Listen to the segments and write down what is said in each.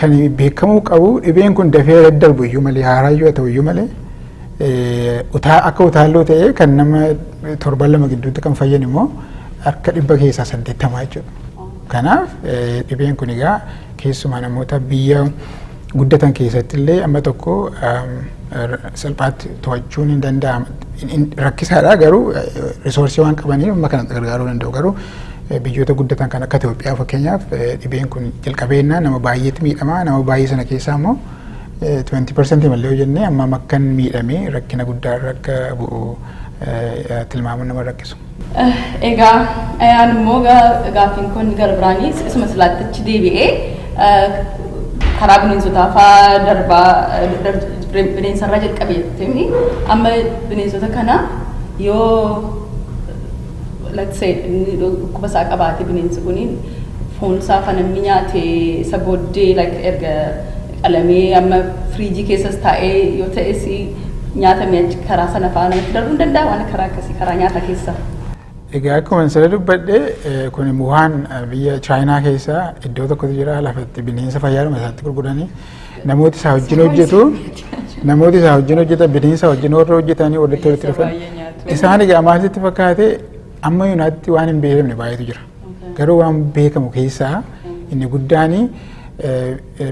kan beekamu qabu dhibeen kun dafee daddarbu iyyuu malee haaraayyuu ta'u iyyuu malee akka utaalloo ta'ee kan nama 7 gidduutti kan fayyan immoo akka 100 keessaa 80 jechuudha. Kanaaf dhibeen kun egaa keessumaa namoota biyya guddatan keessatti illee amma tokko salphaatti to'achuun hin danda'amu. Rakkisaadha garuu risoorsii waan qabaniif amma kanatti gargaaruu danda'u garuu biyyoota guddatan kan akka Itoophiyaa fakkeenyaaf dhibeen kun jalqabeennaa nama baay'eetti miidhama. Nama baay'ee sana keessaa immoo 20% malee jennee amma makkan miidhamee rakkina guddaa akka bu'u tilmaamuun nama rakkisu. Egaa ayaan immoo gaaffiin kun gara biraanii isuma silaatti deebi'ee karaa bineensotaa fa'aa darbaa bineensarraa jalqabeetti amma bineensota kana yoo let's say dhukkuba isaa qabaate bineensi kun foon isaa fa namni nyaate isa booddee like erga qalamee amma firiijii keessas taa'ee yoo ta'es nyaatamee achi karaa sana fa'aa namatti darbuu hin danda'a waan karaa akkasii karaa nyaata keessa. Egaa akkuma sirrii dubbadhe kun Wuhan biyya Chaayinaa keessa iddoo tokkotu jira lafatti bineensa fayyaadhuma isaatti gurguranii namooti isaa wajjin hojjetan bineensa wajjin warra hojjetanii walitti dhufan isaan egaa maalitti fakkaate amma yuunaatti waan hin beekamne baay'eetu jira. Garuu waan beekamu keessaa inni guddaan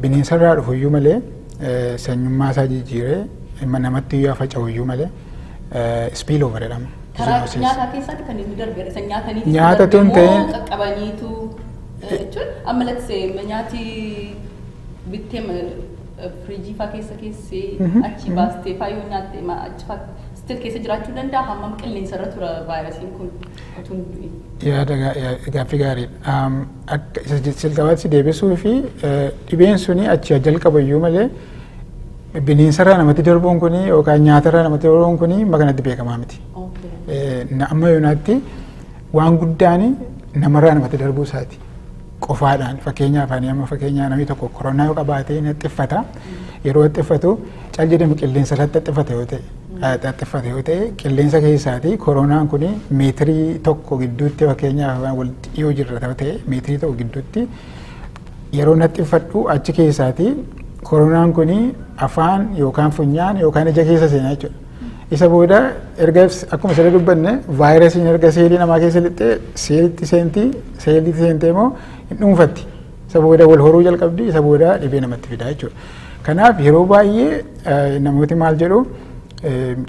bineensarraa dhufu iyyuu malee sanyummaa isaa jijjiiree namatti iyyuu faca'u iyyuu malee spiil over jedhama. Karaa nyaataa keessatti kan inni darbe isa nyaatanii nyaata tun ta'e qaqqabaniitu jechuun amma let's say nyaati bittee firiijii fa'aa keessee achi baastee fa'aa yoo nyaatte achi fa'aa still keessa jiraachuu danda'a hammam qilleensarra tura vaayirasiin kun utuu hin du'in. Yaada gaaffii gaariidha. Akka isa jalqabaatti deebisuu fi dhibeen suni achi jalqaba iyyuu malee bineensarraa namatti darbuun kuni yookaan nyaatarraa namatti darbuun kuni makanatti beekamaa miti. Amma yoonaatti waan guddaan namarraa namatti darbuu isaati. Qofaadhaan fakkeenyaaf amma fakkeenyaa namni tokko koronaa yoo qabaate ni xixxiffata. Yeroo xixxiffatu cal jedhamu qilleensa irratti xixxiffate yoo ta'e qilleensa keessaati koronaan kuni meetirii tokko gidduutti fakkeenyaaf walitti dhiyoo jirra ta'e meetirii tokko gidduutti yeroo xixxiffadhu achi keessaati koronaan kuni afaan yookaan funyaan yookaan ija keessa seenaa jechuudha. Isa booda erga akkuma sirrii dubbanne vaayirasiin erga seelii namaa keessa lixxee seelitti seentee immoo hin dhuunfatti. Isa booda wal horuu jalqabdi isa booda dhibee namatti fidaa jechuudha. Kanaaf yeroo baay'ee namooti maal jedhu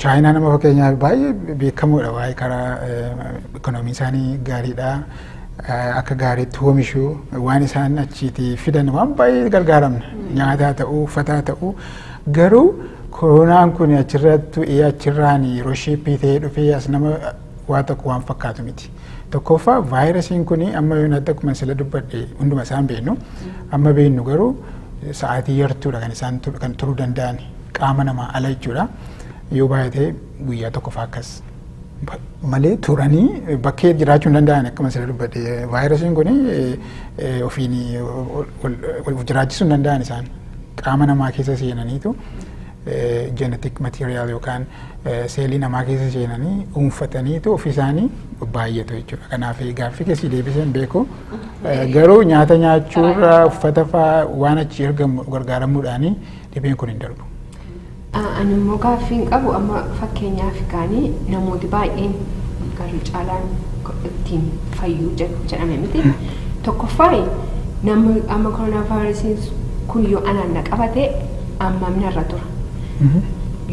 Chaayinaa nama fakkeenyaaf baay'ee beekamuudha waa'ee karaa ikoonoomii isaanii gaariidha. Akka gaariitti oomishuu waan isaan achiitii fidan waan baay'ee gargaaramna. Nyaataa ta'uu uffataa ta'uu garuu koronaan kun achirraan yeroo shiippii ta'ee dhufee as nama waa tokko waan fakkaatu miti. Tokkoffaa vaayirasiin kun amma yoo natti akkuma sila dubbadhe hunduma isaan beeknu amma beeknu garuu sa'aatii yartuudha kan isaan kan turuu danda'an qaama namaa ala jechuudha. Yoo baay'atee guyyaa tokko fa'aa akkas malee turanii bakkee jiraachuu hin danda'an akkuma sila dubbadhe vaayirasiin kun ofiin wal jiraachisuu hin danda'an isaan qaama namaa keessa seenaniitu. Genetic material yookaan seelii namaa keessa seenanii dhuunfataniitu ofii isaanii baay'atu jechuudha. Kanaaf gaaffii keessi deebiseen beeku garuu nyaata nyaachuurraa uffata fa'aa waan achi ergamu gargaaramuudhaan dhibeen kun hin darbu. Ani immoo gaaffiin qabu amma fakkeenyaaf kaanii namooti baay'een garuu caalaan ittiin fayyuu jedhame miti. Tokkoffaa amma koronaa vaayirasiin kun yoo anaan na qabate ammamni irra tura.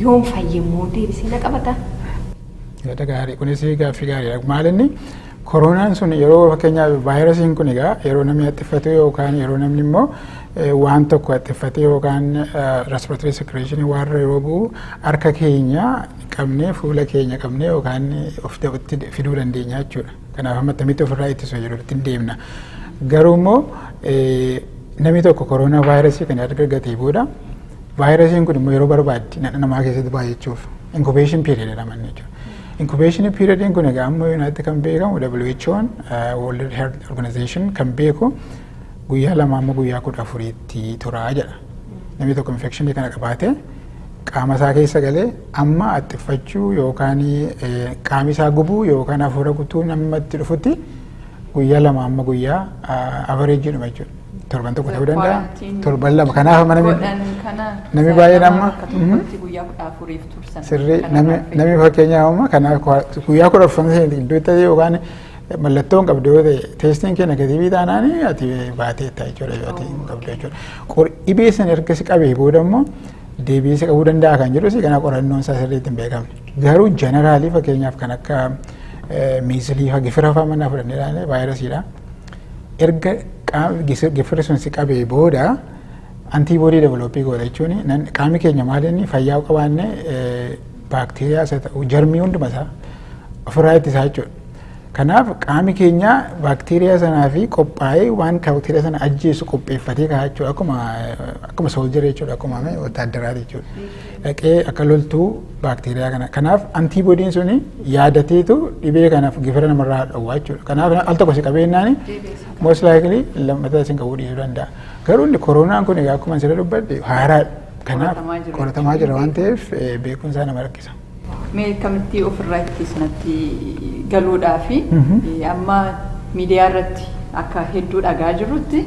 Yoom fayyemmoo deebisee na qabata? Yaada gaarii kunis gaaffii gaariidha. Maalinni koronaan sun yeroo fakkeenyaaf vaayirasiin kun egaa yeroo namni haxxiffatu yookaan yeroo namni immoo waan tokko haxxiffate yookaan respiratory secretion warra yeroo bu'u harka keenya qabnee fuula keenya qabnee yookaan ofitti fiduu dandeenya jechuudha. Kanaaf amma akkamitti ofirraa ittisuu yeroo ittiin deemna. Garuu immoo namni tokko koronaa vaayirasii kan erga argatee booda vaayirasiin kun immoo yeroo barbaaddi namaa keessatti baay'achuuf incubation period jedhaman jechuudha. Incubation period kun egaa amma yuunaatti kan beekamu WHO'n World Health Organization kan beeku guyyaa 2 amma guyyaa 14 turaa jedha. Namni tokko infekshinii kana qabaate qaama isaa keessa galee amma haxxiffachuu yookaan qaamni isaa gubuu yookaan hafuura guutuu namatti dhufutti guyyaa 2 amma guyyaa average jedhama jechuudha. torban tokko ta'uu danda'a torban lama kanaaf namni baay'een amma sirrii namni fakkeenyaaf amma kanaaf guyyaa 10 iddoo ta'e yookaan mallattoon qabdu yoo ta'e teestiin kee negatiivii taanaan ati baateetta jechuudha yoo ati qabdu jechuudha. Dhibee sana erga si qabee booda immoo deebi'ee si qabuu danda'a kan jedhu si kana qorannoon isaa sirriitti hin beekamne. Garuu jeneraalii fakkeenyaaf kan akka miisilii gifira fa'aa manaa fudhannee ilaalle vaayirasiidha. Erga gifirri sun si qabee booda antiiboodii develooppii godha jechuun qaamni keenya maalinni fayyaa qabaanne baakteeriyaa isa ta'u jarmii hunduma isaa ofirraa ittisaa jechuudha. Kanaaf qaamni keenya baakteeriyaa sanaa fi qophaa'ee waan baakteeriyaa sana ajjeesu qopheeffatee kaa'aa jechuudha. Akkuma sooljarii jechuudha akkuma wataaddaraa jechuudha. Dhaqee akka loltuu baakteeriyaa kana. Kanaaf antiiboodiin suni yaadateetu dhibee kanaaf gifira namarraa dhowwaa jechuudha. Kanaaf al tokko si qabeenyaani most likely lammataa isin qabuu dhiisuu danda'a. Garuu inni koronaan kun egaa akkuma sirra dubbadde haaraadha. Kanaaf qoratamaa jira waan ta'eef beekumsaa nama rakkisa. Mee kamitti ofirraa ittisnatti galuudhaa fi amma miidiyaa irratti akka hedduu dhagaa jirrutti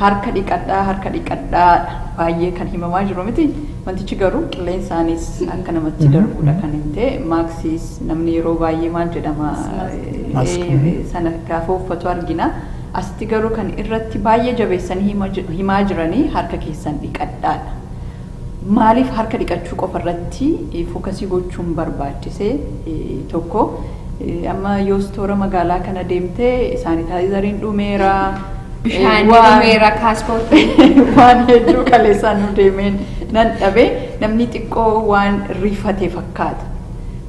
harka dhiqadhaa baay'ee kan himamaa jiru miti. Wantichi garuu qilleensaanis akka namatti darbuudha kan hin ta'e maaksiis namni yeroo baay'ee maal jedhama sana gaafa uffatu argina. Asitti garuu kan irratti baay'ee jabeessanii himaa jiranii harka keessan dhiqadhaadha. Maaliif harka dhiqachuu qofa irratti fookasii gochuun barbaachise tokko amma yoo stoora magaalaa kana deemtee saanitaayizariin dhumeera bishaan dhumeera kaaspoortii waan hedduu kaleessaan nu deemeen nan dhabe namni xiqqoo waan rifate fakkaata.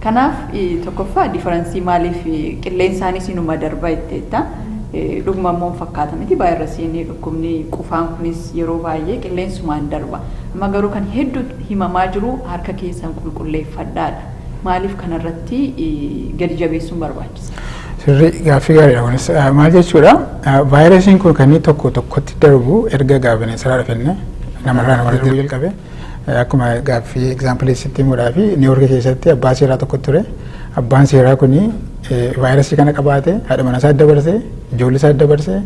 Kanaaf tokkoffaa diferensii maaliif qilleensaanis inuma darba jetteetta. Dhuguma immoo fakkaata miti vaayirasiin dhukkubni qufaan kunis yeroo baay'ee qilleensumaan darba. Amma garuu kan hedduu himamaa jiru harka keessan qulqulleeffadhaadha. Maaliif kanarratti gadi jabeessuun barbaachisa? Sirrii gaaffii gaariidha kunis maal jechuudha vaayirasiin kun kan inni tokkotti darbu erga bineensa dhufenne namarraa darbuu jalqabe akkuma gaaffii egzaampilii sitti himuudhaa fi niiwoorki keessatti abbaa seeraa tokko ture abbaan seeraa kuni vaayirasii kana qabaate haadha mana isaa dabarsee ijoollee isaa dabarsee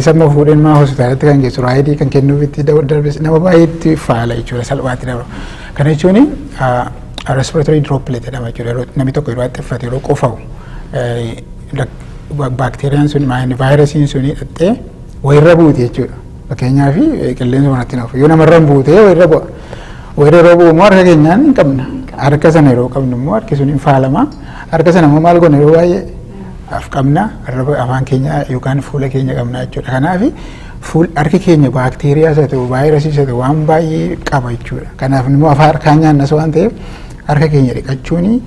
isa immoo fuudhee nama hospitaalatti kan geessu raayidii kan kennuufitti darbee nama baay'eetti faala jechuudha salphaatti dabru. Kana jechuun respiratory droplet jedhama jechuudha namni tokko yeroo xixxiffate yeroo qofa'u baakteeriyaan sun vaayirasiin sun hidhattee wayirra buute jechuudha. Fakkeenyaaf qilleensa kanatti nafu yoo namarra buutee wayirra bu'a. Wayirra yeroo bu'u immoo harka keenyaan hin qabna. Harka sana yeroo qabnu immoo harki sun hin faalama. Harka sana immoo maal goona yeroo baay'ee af qabna afaan keenya yookaan fuula keenya qabna jechuudha. Kanaaf harki keenya baakteeriyaa isa ta'u vaayirasii isa ta'u waan baay'ee qaba jechuudha. Kanaaf immoo afaan harkaan nyaannas waan ta'eef harka keenya dhiqachuun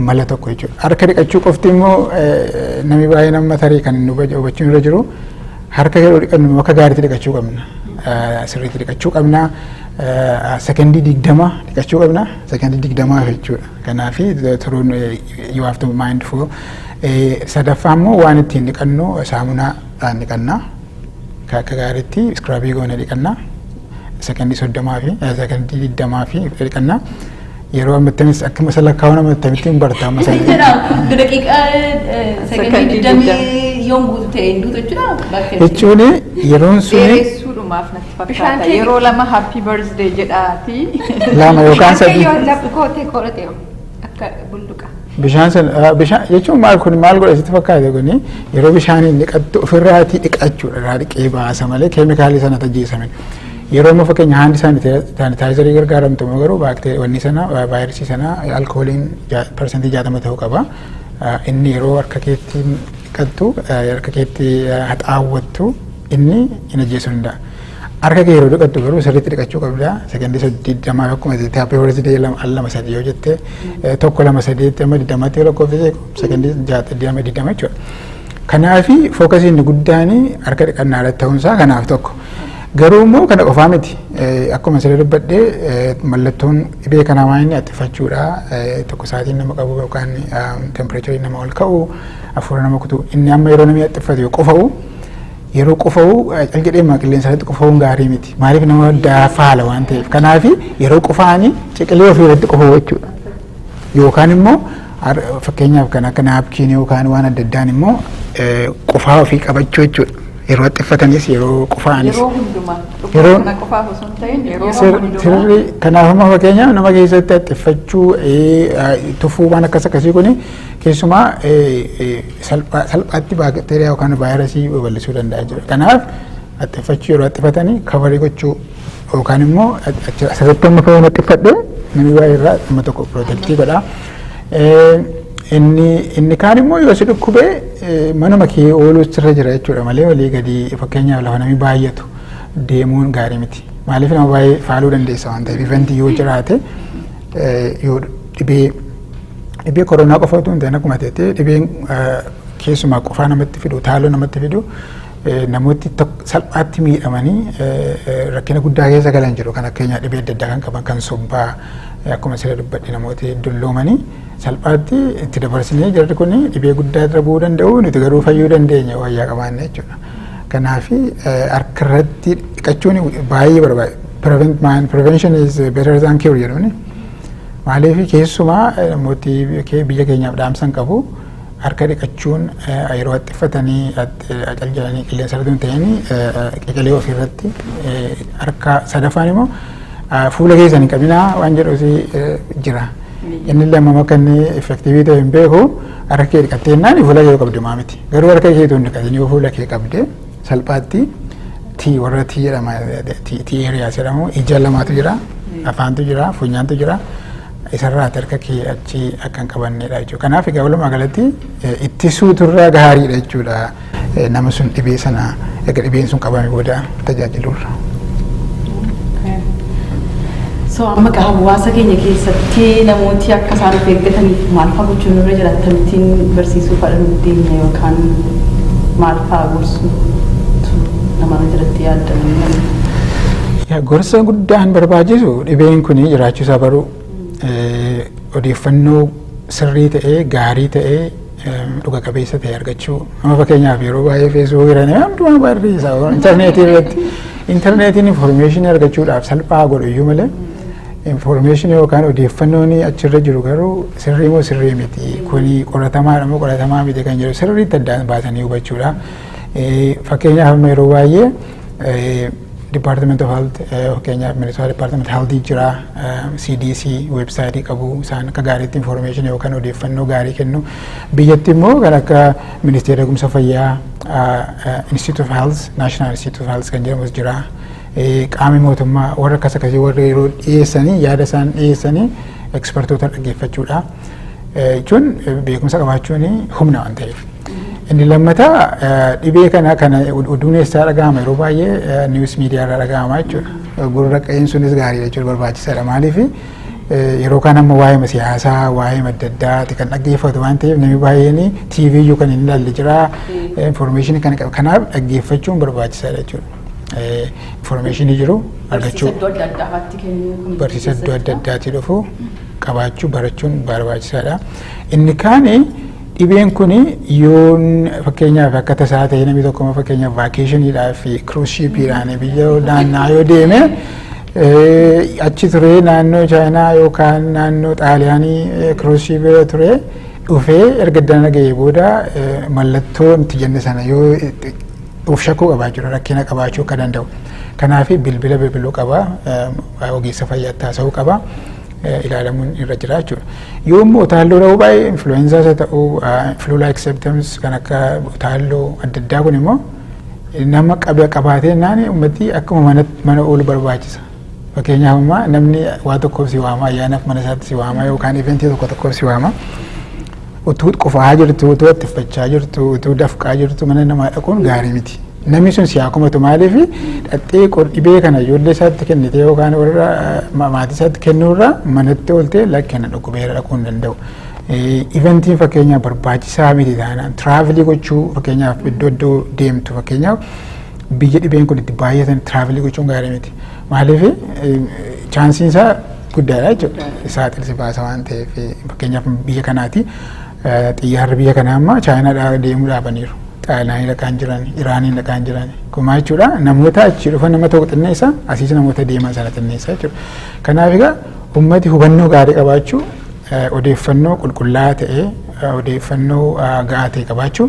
mala tokko jechuudha. Harka dhiqachuu qofti immoo namni baay'ee nama tarii kan nu hubachuun irra jiru harka yeroo dhiqannu akka gaariitti dhiqachuu qabna. Sirriitti dhiqachuu qabna. Sekondii 20 dhiqachuu qabna. Sekondii 20 jechuudha. Kanaaf turuun you have to mindful. Sadaffaa immoo waan ittiin dhiqannu saamunaadhaan dhiqanna. Akka gaariitti iskiraabii goone dhiqanna. Sekondii 30 fi sekondii 20 fi dhiqanna. Yeroo ammattamis akkuma salakkaawwan ammattamitti hin bartaa masalee. Daqiiqaa sekondii 20 yoon guutu ta'e hin duutu jechuudha. Jechuun yeroon sun dheeressuudhumaaf natti fakkaata. Yeroo lama happy birthday jedhaati. Lama yookaan sadii. Yoo lafa kootee godhatee akka bulluqa. Bishaan sana jechuun maal kun maal godha sitti fakkaate kuni yeroo bishaaniin dhiqattu ofirraatii dhiqachuudha irraa dhiqee baasa malee keemikaalii sana tajjeessamin. Yeroo amma fakkeenya haandi saanitaayizarii gargaaramtu immoo garuu wanni sana vaayirasii sana alkooliin parsantii 60 ta'uu qaba. Inni yeroo harka keetti dhiqattu harka keetti haxaawwattu inni hin ajjeesuu danda'a. Harka kee yeroo dhiqattu garuu sirriitti dhiqachuu qabda. Sekondii 20 akkuma jettee happy birthday lama sadii yoo jette tokko lama sadeetti amma 20tti yoo lakkoofsise sekondii 20 jechuudha. Kanaaf fookasiin guddaan harka dhiqannaa irratti ta'uunsaa kanaaf tokko. Garuu immoo kana qofaa miti akkuma sirrii dubbadhee mallattoon dhibee kanaa waan inni attifachuudha tokko sa'aatiin nama qabu yookaan tempereechariin nama ol ka'u hafuura nama kutu inni amma yeroo namni attifatu yoo qofa'u yeroo qofa'u calqidheema qilleensa irratti qofa'uun gaarii miti maaliif nama faala waan ta'eef kanaaf yeroo qofa'anii ciqilee ofii irratti qofa'u jechuudha yookaan immoo fakkeenyaaf kan akka naapkiin yookaan waan adda addaan immoo qofaa ofii qabachuu jechuudha. yeroo xiffatanis yeroo qufaanis. Yeroo hundumaa dhukkuba kana qofaaf osoo hin ta'in yeroo hundumaa. Sirri kanaaf amma fakkeenyaaf nama keessatti xiffachuu tufuu waan akkasii kuni keessumaa salphaatti baakteeriyaa yookaan vaayirasii babal'isuu danda'a jira. Kanaaf xiffachuu yeroo xiffatanii kabarii gochuu yookaan immoo asirratti amma fayyana xiffadhee namni baay'ee irraa dhimma tokko pirootektii godha. Inni kaan immoo yoo si dhukkubee manuma kee ooluus irra jira jechuudha malee walii gadi fakkeenyaaf lafa namni baay'atu deemuun gaarii miti. Maaliif nama baay'ee faaluu dandeessa waan ta'eef ivantii yoo jiraate yoo dhibee koronaa qofa utuu hin ta'in akkuma ta'e dhibeen keessumaa qofaa namatti fidu taaloo namatti fidu namooti salphaatti miidhamanii rakkina guddaa keessa galan jiru kan akkeenyaa dhibee adda addaa kan qaban kan sombaa akkuma siree dubbadhe namooti dulloomanii salphaatti itti dabarsinee jirri kun dhibee guddaa irra bu'uu danda'u nuti garuu fayyuu dandeenya wayyaa qabaanne jechuudha. Kanaaf harka irratti dhiqachuun baay'ee barbaada. Prevention is better than cure jedhuni. Maaliif keessumaa namooti biyya keenyaaf dhaamsan qabu harka dhiqachuun yeroo xiffatanii caljalanii qilleensa irratti hin ta'in qeqalee ofirratti harka sadaffaan immoo fuula keessan hin qabinaa waan jedhusi jira. Inni lammaffaa kan effektiivii ta'e hin beeku harka kee dhiqatteenaan fuula kee qabde maa miti. Garuu harka kee hin dhiqatin yoo fuula kee qabde salphaatti warra tii jedhama tii hiriyaas jedhamu ija lamaatu jira afaantu jira funyaantu jira. Isarraa harka kee achi akka hin qabannedha jechuudha. Kanaaf egaa walumaa galatti ittisuutu irraa gaariidha jechuudha. Nama sun dhibee sana egaa dhibeen sun qabame booda tajaajilurra. So amma gaa hawaasa keenya keessatti namooti akka isaan of eeggataniif maal fa'aa gochuun irra jira akkamittiin barsiisuu fa'aa dandeenya yookaan maal fa'aa gorsuutu namoota jiratti yaaddan? Gorsa guddaan barbaachisu dhibeen kun jiraachuu isaa baruu odeeffannoo sirrii ta'ee gaarii ta'ee dhuga qabeessa ta'e argachuu. Amma fakkeenyaaf yeroo baay'ee feesbuukii irra namni barreessa intarneetii irratti intarneetiin information argachuudhaaf salphaa godhu iyyuu malee information yookaan odeeffannoon achirra jiru garuu sirrii moo sirrii miti kuni qoratamaa moo qoratamaa miti kan jedhu sirriitti addaan baasanii hubachuudha. Fakkeenyaaf amma yeroo baay'ee Department of Health fakkeenyaaf Minnesota Department of Health jira CDC website qabu isaan akka gaariitti information yookaan odeeffannoo gaarii kennu biyyatti immoo kan akka Ministeera Eegumsa Fayyaa Institute of Health National Institute of Health kan jedhamus jira. Qaamni mootummaa warra akkasii warra yeroo dhiyeessanii yaada isaan dhiyeessanii ekspertoota dhaggeeffachuudha. Jechuun beekumsa qabaachuun humna waan ta'eef. Inni lammataa dhibee kana oduun eessaa dhagahama yeroo baay'ee niwus miidiyaa irraa dhagahama jechuudha. Gurra qa'een sunis gaariidha jechuudha barbaachisaadha. Maaliif yeroo kaan amma waa'ee siyaasaa waa'ee adda addaati kan dhaggeeffatu waan ta'eef namni baay'een TV iyyuu kan hin ilaalle jira information kana qaba. Kanaaf dhaggeeffachuun barbaachisaadha jechuudha. Information jiru argachuu barsiisa iddoo adda addaatti dhufu qabaachuu barachuun barbaachisaadha. Inni kaan dhibeen kun yoon fakkeenyaaf akka tasaa ta'e namni tokko fakkeenyaaf vaakeshiniidhaaf cruise shipiidhaan biyya naannaa yoo deeme achi ture naannoo chaayinaa yookaan naannoo xaaliyaanii cruise shipii ture dhufee erga dana ga'ee booda mallattoo itti jenne sana yoo of shakkuu qabaachuu rakkina qabaachuu akka danda'u. Kanaaf bilbiluu qaba ogeessa fayyaa taasisuu qaba. Ilaalamuun irra jira jechuudha. Yoo immoo utaalloo ta'uu baay'ee influenzaas ta'uu flu-like symptoms kan akka utaalloo adda addaa kun immoo nama qabaatee naani uummatni akkuma mana oolu barbaachisa. Fakkeenyaaf ammaa namni waa tokkoof si waama ayyaanaaf mana isaatti si waama yookaan eventii tokkoof si waama. Utuu qofaa jirtu utuu attiffachaa jirtu utuu dafqaa jirtu mana namaa dhaquun gaarii miti. Namni sun si hakumatu maaliif dhattee dhibee kana ijoollee isaatti kennite yookaan warra maatii isaatti kennuurraa manatti ooltee lakkana dhukkubeera dhaquu hin danda'u. Eventiin fakkeenyaaf barbaachisaa miti taanaan tiraavilii gochuu fakkeenyaaf iddoo deemtu fakkeenyaaf biyya dhibeen kun itti baay'atan tiraavilii gochuun gaarii miti. Maaliif chaansiin isaa guddaadha jechuudha. Saaxilsi baasa waan ta'eef fakkeenyaaf biyya kanaati xiyyaarri biyya kanaa amma chaayinaadhaa deemuu dhaabaniiru. Xaaliyaanii dhaqaan jiran, Iraanii dhaqaan jiran. Kumaa jechuudha namoota achi dhufan nama tokko xinneessa asiis namoota deeman sana xinneessa jechuudha. Kanaaf egaa uummati hubannoo gaarii qabaachuu odeeffannoo qulqullaa'aa ta'e odeeffannoo ga'aa ta'e qabaachuu